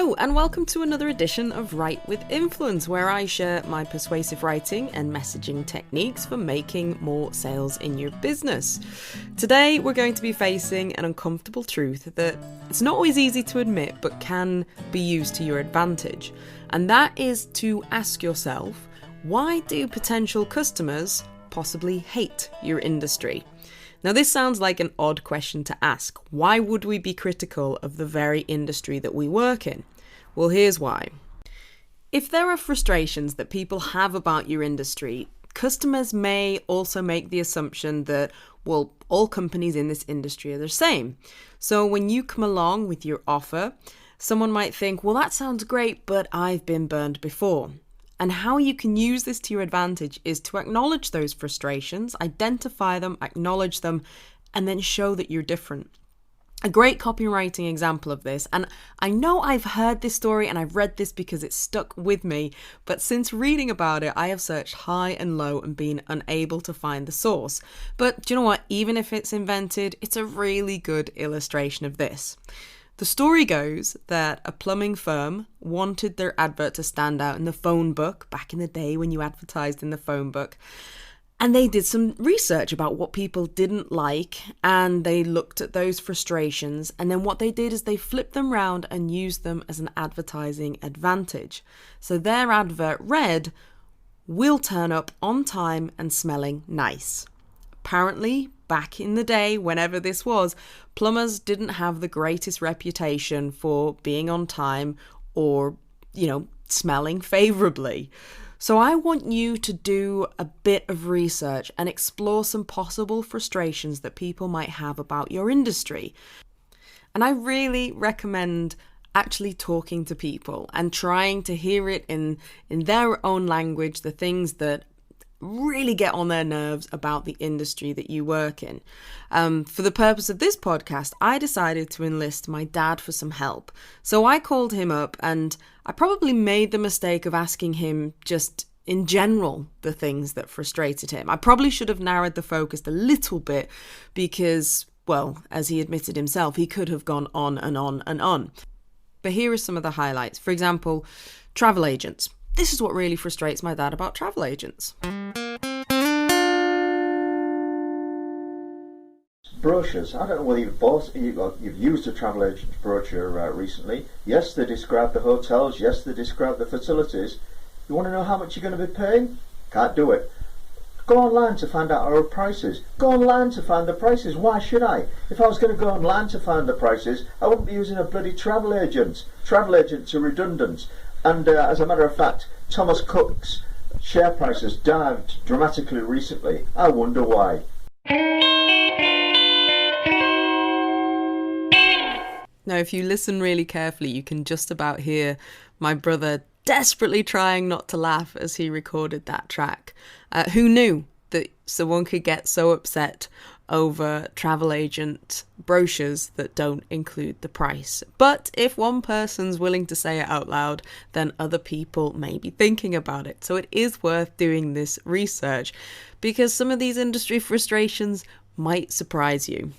Hello and welcome to another edition of Write with Influence, where I share my persuasive writing and messaging techniques for making more sales in your business. Today we're going to be facing an uncomfortable truth that it's not always easy to admit but can be used to your advantage, and that is to ask yourself, why do potential customers possibly hate your industry? Now, this sounds like an odd question to ask. Why would we be critical of the very industry that we work in? Well, here's why. If there are frustrations that people have about your industry, customers may also make the assumption that, well, all companies in this industry are the same. So when you come along with your offer, someone might think, well, that sounds great, but I've been burned before. And how you can use this to your advantage is to acknowledge those frustrations, identify them, acknowledge them, and then show that you're different. A great copywriting example of this, and I know I've heard this story and I've read this because it stuck with me, but since reading about it, I have searched high and low and been unable to find the source. But do you know what? Even if it's invented, it's a really good illustration of this. The story goes that a plumbing firm wanted their advert to stand out in the phone book, back in the day when you advertised in the phone book. And they did some research about what people didn't like, and they looked at those frustrations. And then what they did is they flipped them round and used them as an advertising advantage. So their advert read, "We'll turn up on time and smelling nice." Apparently, back in the day, whenever this was, plumbers didn't have the greatest reputation for being on time or, smelling favourably. So I want you to do a bit of research and explore some possible frustrations that people might have about your industry. And I really recommend actually talking to people and trying to hear it in their own language, the things that really get on their nerves about the industry that you work in. For the purpose of this podcast, I decided to enlist my dad for some help. So I called him up, and I probably made the mistake of asking him just in general the things that frustrated him. I probably should have narrowed the focus a little bit because, well, as he admitted himself, he could have gone on and on and on. But here are some of the highlights. For example, travel agents. This is what really frustrates my dad about travel agents. Brochures. I don't know whether you've used a travel agent's brochure recently. Yes, they describe the hotels. Yes, they describe the facilities. You want to know how much you're going to be paying? Can't do it. Go online to find out our prices. Go online to find the prices. Why should I? If I was going to go online to find the prices, I wouldn't be using a bloody travel agent. Travel agents are redundant. And as a matter of fact, Thomas Cook's share price has dived dramatically recently. I wonder why. Now, if you listen really carefully, you can just about hear my brother desperately trying not to laugh as he recorded that track. Who knew that someone could get so upset over travel agent brochures that don't include the price? But if one person's willing to say it out loud, then other people may be thinking about it. So it is worth doing this research because some of these industry frustrations might surprise you.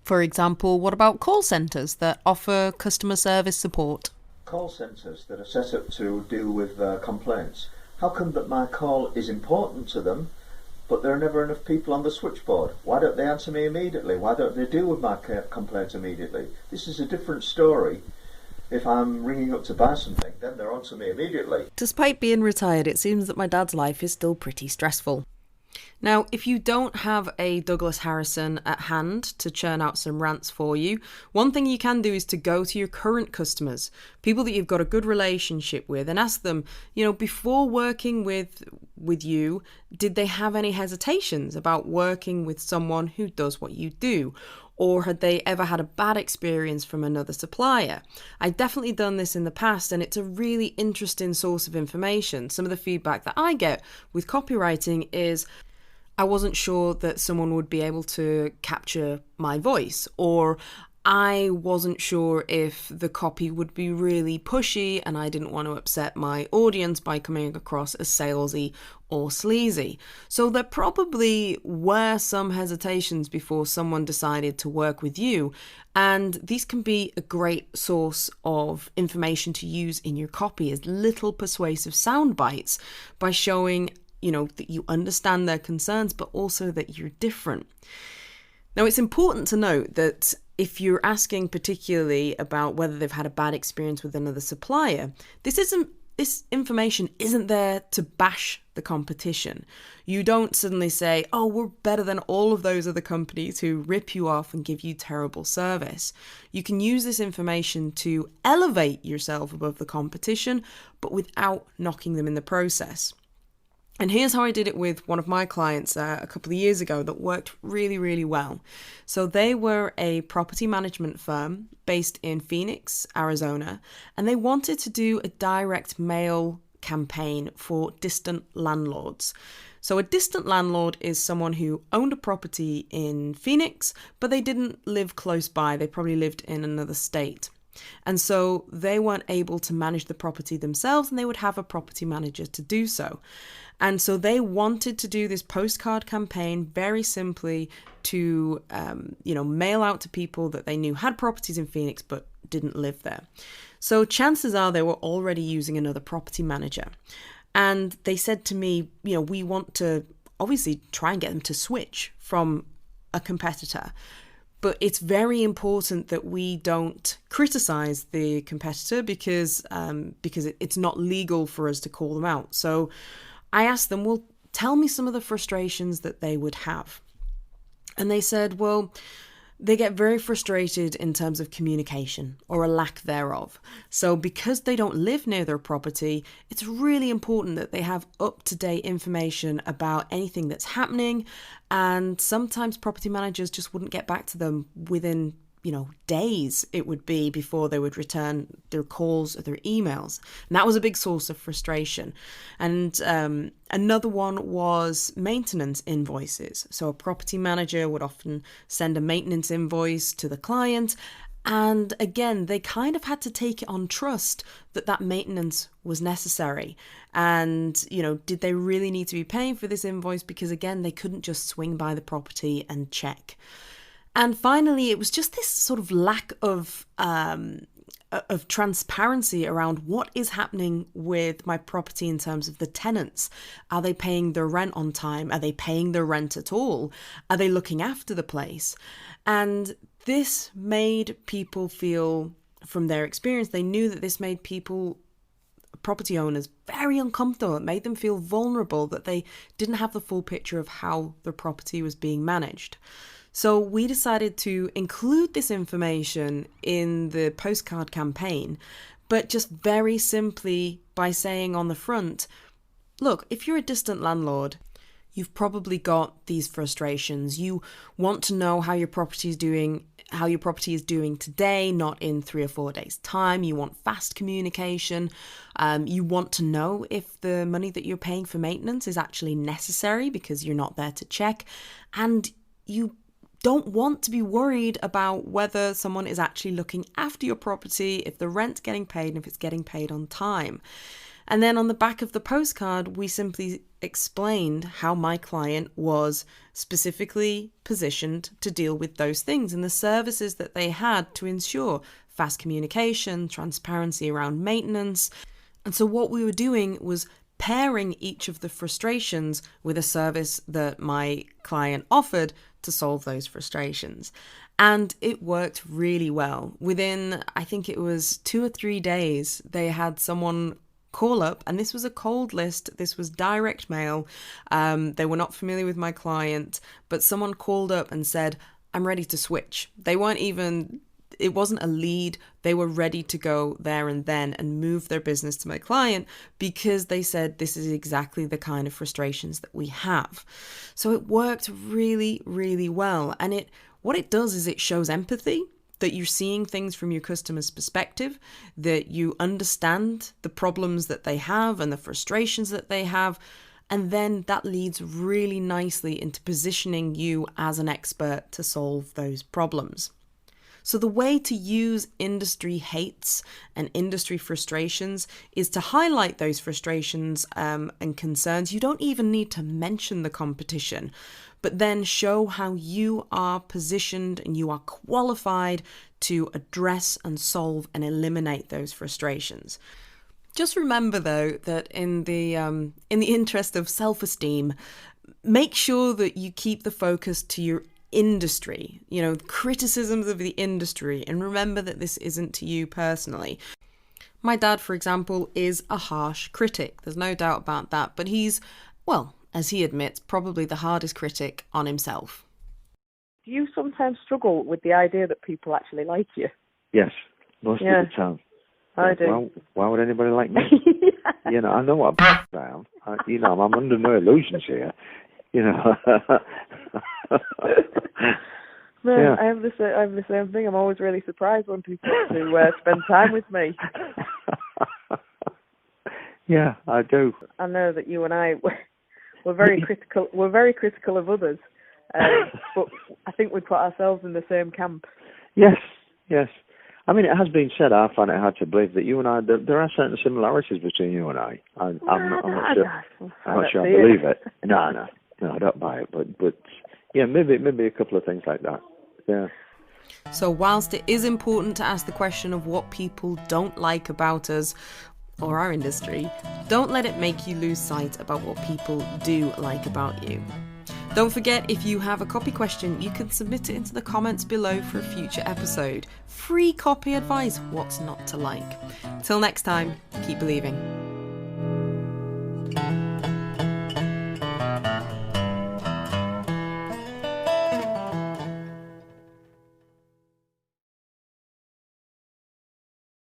For example, what about call centres that offer customer service support? Call centres that are set up to deal with complaints. How come that my call is important to them, but there are never enough people on the switchboard? Why don't they answer me immediately? Why don't they deal with my complaint immediately? This is a different story. If I'm ringing up to buy something, then they're on to me immediately. Despite being retired, it seems that my dad's life is still pretty stressful. Now, if you don't have a Douglas Harrison at hand to churn out some rants for you, one thing you can do is to go to your current customers, people that you've got a good relationship with, and ask them, before working with you, did they have any hesitations about working with someone who does what you do? Or had they ever had a bad experience from another supplier? I've definitely done this in the past, and it's a really interesting source of information. Some of the feedback that I get with copywriting is, I wasn't sure that someone would be able to capture my voice, or I wasn't sure if the copy would be really pushy, and I didn't want to upset my audience by coming across as salesy or sleazy. So there probably were some hesitations before someone decided to work with you, and these can be a great source of information to use in your copy as little persuasive sound bites by showing, that you understand their concerns, but also that you're different. Now, it's important to note that if you're asking particularly about whether they've had a bad experience with another supplier, this information isn't there to bash the competition. You don't suddenly say, oh, we're better than all of those other companies who rip you off and give you terrible service. You can use this information to elevate yourself above the competition, but without knocking them in the process. And here's how I did it with one of my clients a couple of years ago that worked really, really well. So they were a property management firm based in Phoenix, Arizona, and they wanted to do a direct mail campaign for distant landlords. So a distant landlord is someone who owned a property in Phoenix, but they didn't live close by. They probably lived in another state. And so they weren't able to manage the property themselves, and they would have a property manager to do so. And so they wanted to do this postcard campaign very simply to, mail out to people that they knew had properties in Phoenix but didn't live there. So chances are they were already using another property manager. And they said to me, we want to obviously try and get them to switch from a competitor. But it's very important that we don't criticize the competitor because it's not legal for us to call them out. So I asked them, well, tell me some of the frustrations that they would have. And they said, well, they get very frustrated in terms of communication or a lack thereof. So because they don't live near their property, it's really important that they have up-to-date information about anything that's happening. And sometimes property managers just wouldn't get back to them within days it would be before they would return their calls or their emails. And that was a big source of frustration. And another one was maintenance invoices. So a property manager would often send a maintenance invoice to the client. And again, they kind of had to take it on trust that maintenance was necessary. And, did they really need to be paying for this invoice? Because again, they couldn't just swing by the property and check. And finally, it was just this sort of lack of transparency around what is happening with my property in terms of the tenants. Are they paying their rent on time? Are they paying their rent at all? Are they looking after the place? And this made people feel, from their experience, they knew that this made property owners very uncomfortable. It made them feel vulnerable, that they didn't have the full picture of how their property was being managed. So we decided to include this information in the postcard campaign, but just very simply by saying on the front, look, if you're a distant landlord, you've probably got these frustrations. You want to know how your property is doing today, not in 3 or 4 days' time. You want fast communication. You want to know if the money that you're paying for maintenance is actually necessary because you're not there to check. And you don't want to be worried about whether someone is actually looking after your property, if the rent's getting paid, and if it's getting paid on time. And then on the back of the postcard, we simply explained how my client was specifically positioned to deal with those things and the services that they had to ensure fast communication, transparency around maintenance. And so what we were doing was pairing each of the frustrations with a service that my client offered to solve those frustrations. And it worked really well. Within, I think it was 2 or 3 days, they had someone call up, and this was a cold list. This was direct mail. They were not familiar with my client, but someone called up and said, I'm ready to switch. It wasn't a lead. They were ready to go there and then and move their business to my client because they said this is exactly the kind of frustrations that we have. So it worked really, really well. And what it does is it shows empathy, that you're seeing things from your customer's perspective, that you understand the problems that they have and the frustrations that they have. And then that leads really nicely into positioning you as an expert to solve those problems. So the way to use industry hates and industry frustrations is to highlight those frustrations and concerns. You don't even need to mention the competition, but then show how you are positioned and you are qualified to address and solve and eliminate those frustrations. Just remember, though, that in the interest of self-esteem, make sure that you keep the focus to your industry, criticisms of the industry, and remember that this isn't to you personally. My dad, for example, is a harsh critic. There's no doubt about that, but he's, well, as he admits, probably the hardest critic on himself. Do you sometimes struggle with the idea that people actually like you? Yes, most of the time. I do. Well, why would anybody like me? Yeah. I know what I'm down. I'm under no illusions here. No, Yeah. I have the same thing. I'm always really surprised when people spend time with me. Yeah, I do. I know that you and I we're very critical. We're very critical of others, but I think we put ourselves in the same camp. Yes. I mean, it has been said, I find it hard to believe that you and I, there are certain similarities between you and I. I'm not sure I believe it. No, I don't buy it. But yeah, maybe a couple of things like that. Yeah. So whilst it is important to ask the question of what people don't like about us or our industry, don't let it make you lose sight about what people do like about you. Don't forget, if you have a copy question, you can submit it into the comments below for a future episode. Free copy advice, what's not to like. Till next time, keep believing.